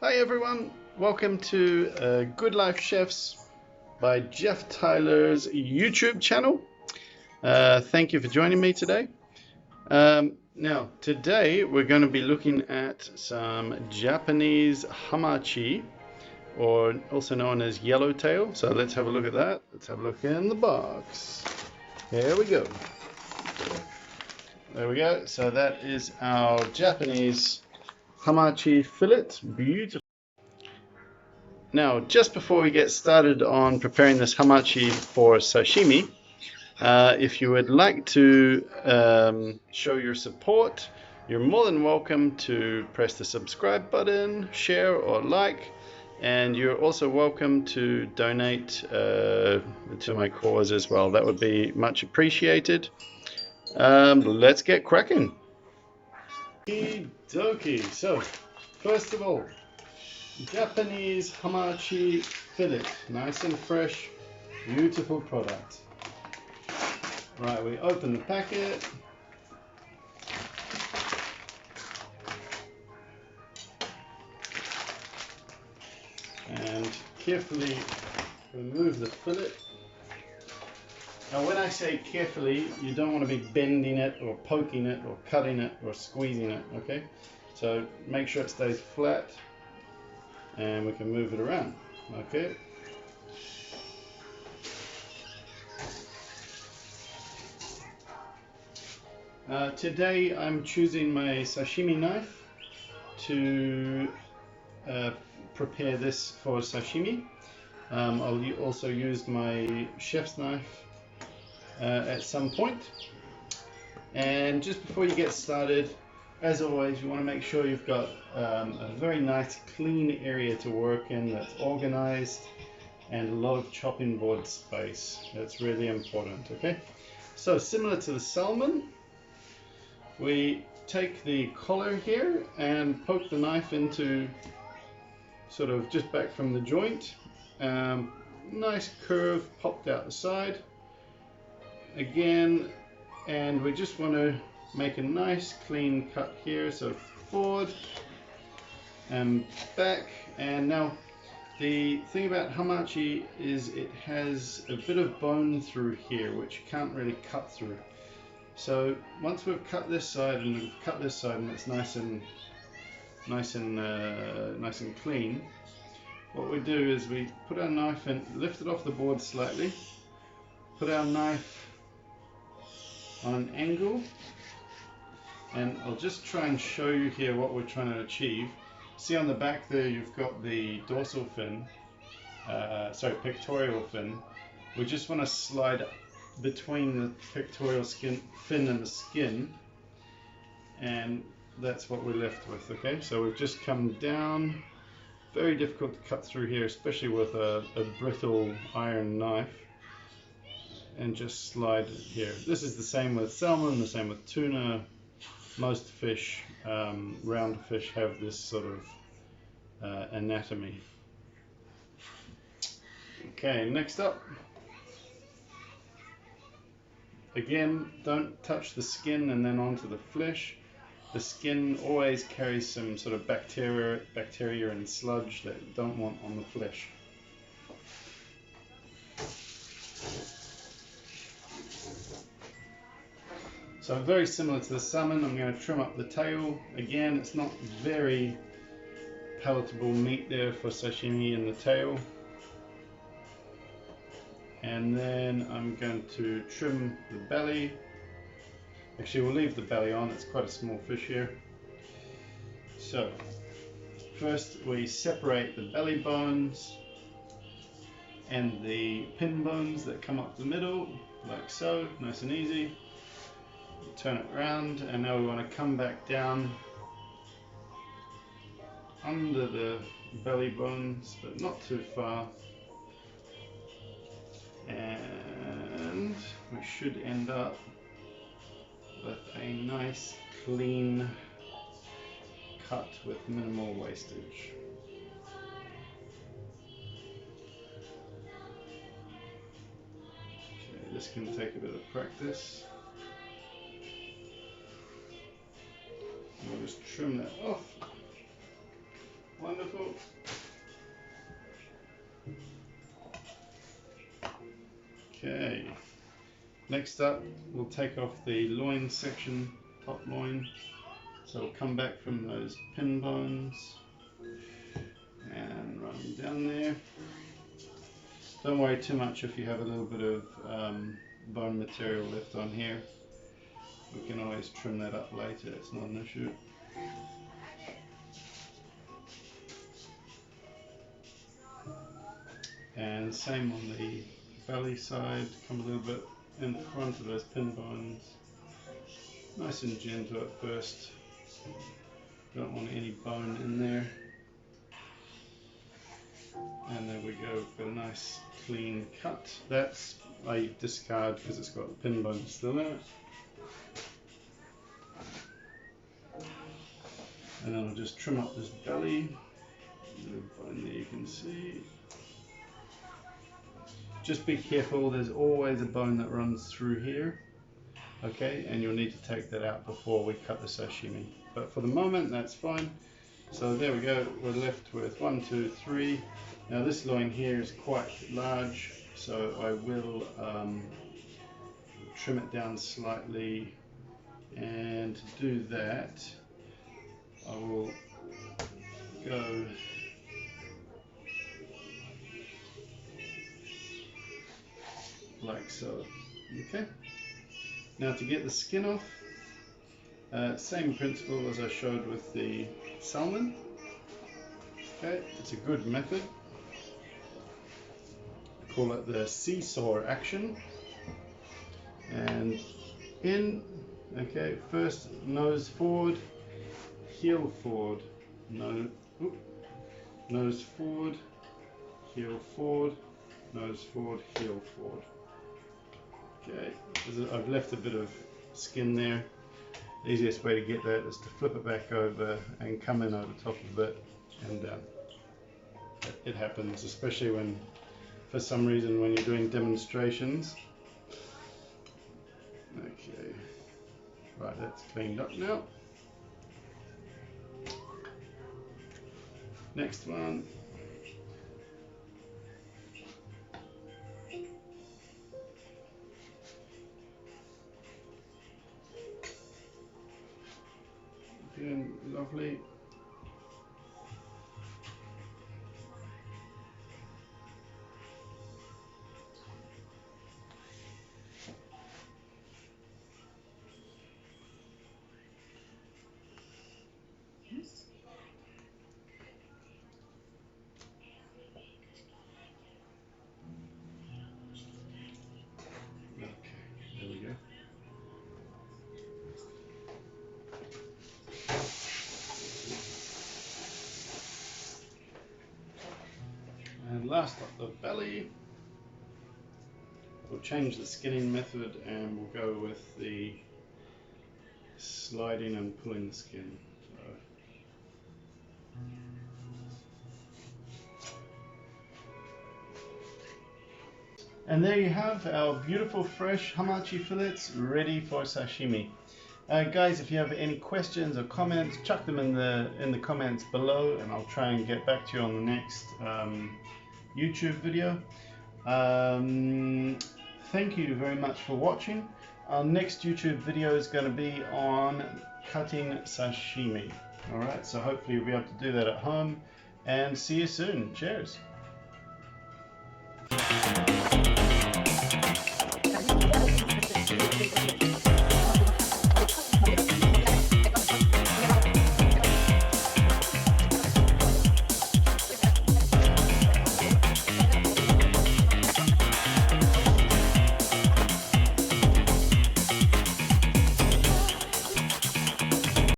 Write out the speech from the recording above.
Hi everyone, welcome to Good Life Chefs by Jeff Tyler's YouTube channel. Thank you for joining me today. Now, today we're going to be looking at some Japanese Hamachi, or also known as Yellowtail. So let's have a look at that. Let's have a look in the box. Here we go. There we go. So that is our Japanese Hamachi fillet. Beautiful. Now, just before we get started on preparing this hamachi for sashimi, if you would like to show your support, you're more than welcome to press the subscribe button, share or like, and you're also welcome to donate to my cause as well. That would be much appreciated. Let's get cracking. Okie-dokie. So, first of all, Japanese Hamachi fillet, nice and fresh, beautiful product. Right, we open the packet. And carefully remove the fillet. Now when I say carefully, you don't want to be bending it or poking it or cutting it or squeezing it, okay? So make sure it stays flat. And we can move it around, okay? Today I'm choosing my sashimi knife to prepare this for sashimi. I'll also use my chef's knife at some point. And just before you get started, as always, you want to make sure you've got a very nice clean area to work in that's organized and a lot of chopping board space. That's really important, okay? So similar to the salmon, we take the collar here and poke the knife into sort of just back from the joint. Nice curve popped out the side. Again, and we just want to make a nice clean cut here, so forward and back. And now the thing about hamachi is it has a bit of bone through here which you can't really cut through. So once we've cut this side and we've cut this side and it's nice and clean, what we do is we put our knife in, lift it off the board slightly, put our knife on an angle. And I'll just try and show you here what we're trying to achieve. See on the back there you've got the dorsal fin, pectoral fin. We just want to slide between the pectoral fin and the skin, and that's what we're left with, okay? So we've just come down, very difficult to cut through here, especially with a brittle iron knife, and just slide it here. This is the same with salmon, the same with tuna. Most fish, round fish, have this sort of anatomy. Okay, next up. Again, don't touch the skin and then onto the flesh. The skin always carries some sort of bacteria and sludge that you don't want on the flesh. So very similar to the salmon, I'm going to trim up the tail. Again, it's not very palatable meat there for sashimi in the tail. And then I'm going to trim the belly. Actually, we'll leave the belly on, it's quite a small fish here. So, first we separate the belly bones and the pin bones that come up the middle, like so, nice and easy. Turn it around, and now we want to come back down under the belly bones, but not too far, and we should end up with a nice clean cut with minimal wastage. Okay, this can take a bit of practice. We'll just trim that off. Wow. Wonderful. Okay. Next up, we'll take off the loin section, top loin. So we'll come back from those pin bones and run them down there. Don't worry too much if you have a little bit of bone material left on here. We can always trim that up later, it's not an issue. And same on the belly side, come a little bit in front of those pin bones. Nice and gentle at first. Don't want any bone in there. And there we go, got a nice clean cut. That's I discard because it's got the pin bone still in it. And then I'll just trim up this belly. Little bone there you can see. Just be careful, there's always a bone that runs through here. Okay, and you'll need to take that out before we cut the sashimi. But for the moment, that's fine. So there we go, we're left with 1, 2, 3. Now this loin here is quite large, so I will trim it down slightly. And to do that, I will go like so. Okay. Now to get the skin off, same principle as I showed with the salmon. Okay, it's a good method. I call it the seesaw action. And in, okay, first nose forward, heel forward, nose forward, heel forward, nose forward, heel forward. Okay, I've left a bit of skin there. The easiest way to get that is to flip it back over and come in over top of it and down. It happens, especially when, for some reason, when you're doing demonstrations. Okay, right, that's cleaned up now. Next one. Again, lovely. And last up, the belly. We'll change the skinning method and we'll go with the sliding and pulling the skin. And there you have our beautiful fresh hamachi fillets ready for sashimi. Guys, if you have any questions or comments, chuck them in the comments below and I'll try and get back to you on the next YouTube video. Thank you very much for watching. Our next YouTube video is going to be on cutting sashimi. Alright, so hopefully you'll be able to do that at home and see you soon. Cheers.